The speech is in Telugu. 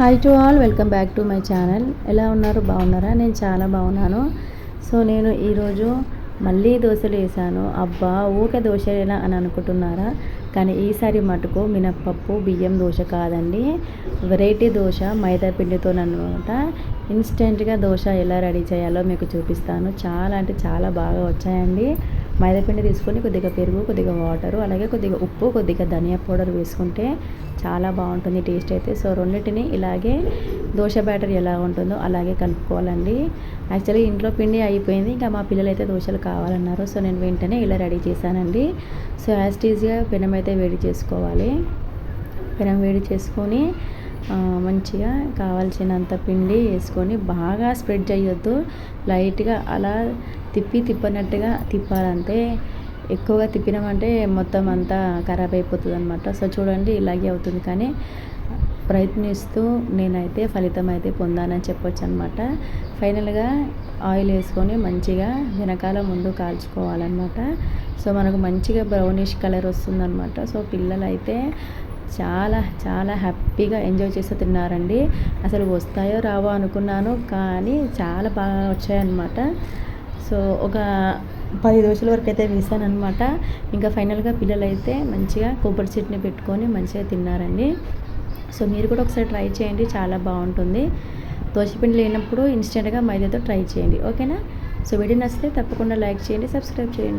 Hi to all, welcome back to my channel. ఎలా ఉన్నారు? బాగున్నారా? నేను చాలా బాగున్నాను. సో నేను ఈరోజు మళ్ళీ దోశలు వేసాను. అబ్బా, ఊకే దోశలేనా అని అనుకుంటున్నారా? కానీ ఈసారి మటుకు మినప్పప్పు బియ్యం దోశ కాదండి, వెరైటీ దోశ మైదా పిండితోనమాట. ఇన్స్టెంట్గా దోశ ఎలా రెడీ చేయాలో మీకు చూపిస్తాను. చాలా అంటే చాలా బాగా వచ్చాయండి. మైదాపిండి తీసుకొని కొద్దిగా పెరుగు, కొద్దిగా వాటరు, అలాగే కొద్దిగా ఉప్పు, కొద్దిగా ధనియా పౌడర్ వేసుకుంటే చాలా బాగుంటుంది టేస్ట్ అయితే. సో రెండింటిని ఇలాగే దోశ బ్యాటర్ ఎలా ఉంటుందో అలాగే కలుపుకోవాలండి. యాక్చువల్లీ ఇంట్లో పిండి అయిపోయింది, ఇంకా మా పిల్లలు అయితే దోశలు కావాలన్నారు. సో నేను వెంటనే ఇలా రెడీ చేశానండి. సో యాజ్ టీజ్గా పెనం అయితే వేడి చేసుకోవాలి. పెనం వేడి చేసుకొని మంచిగా కావాల్సినంత పిండి వేసుకొని బాగా స్ప్రెడ్ చేయొద్దు, లైట్గా అలా తిప్పనట్టుగా తిప్పాలంటే. ఎక్కువగా తిప్పినామంటే మొత్తం అంతా ఖరాబ్ అయిపోతుంది అనమాట. సో చూడండి, ఇలాగే అవుతుంది. కానీ ప్రయత్నిస్తూ నేనైతే ఫలితం అయితే పొందానని చెప్పొచ్చు అనమాట. ఫైనల్గా ఆయిల్ వేసుకొని మంచిగా వెనకాల ముందు కాల్చుకోవాలన్నమాట. సో మనకు మంచిగా బ్రౌనిష్ కలర్ వస్తుందన్నమాట. సో పిల్లలు అయితే చాలా చాలా హ్యాపీగా ఎంజాయ్ చేస్తూ తిన్నారండి. అసలు వస్తాయో రావో అనుకున్నాను, కానీ చాలా బాగా వచ్చాయన్నమాట. సో ఒక 10 దోశల వరకు అయితే వేసానమాట. ఇంకా ఫైనల్గా పిల్లలు అయితే మంచిగా కొబ్బరి చట్నీ పెట్టుకొని మంచిగా తిన్నారండి. సో మీరు కూడా ఒకసారి ట్రై చేయండి, చాలా బాగుంటుంది. దోశపిండి లేనప్పుడు ఇన్స్టెంట్గా మైదాతో ట్రై చేయండి, ఓకేనా? సో వీడియో నచ్చితే తప్పకుండా లైక్ చేయండి, సబ్స్క్రైబ్ చేయండి.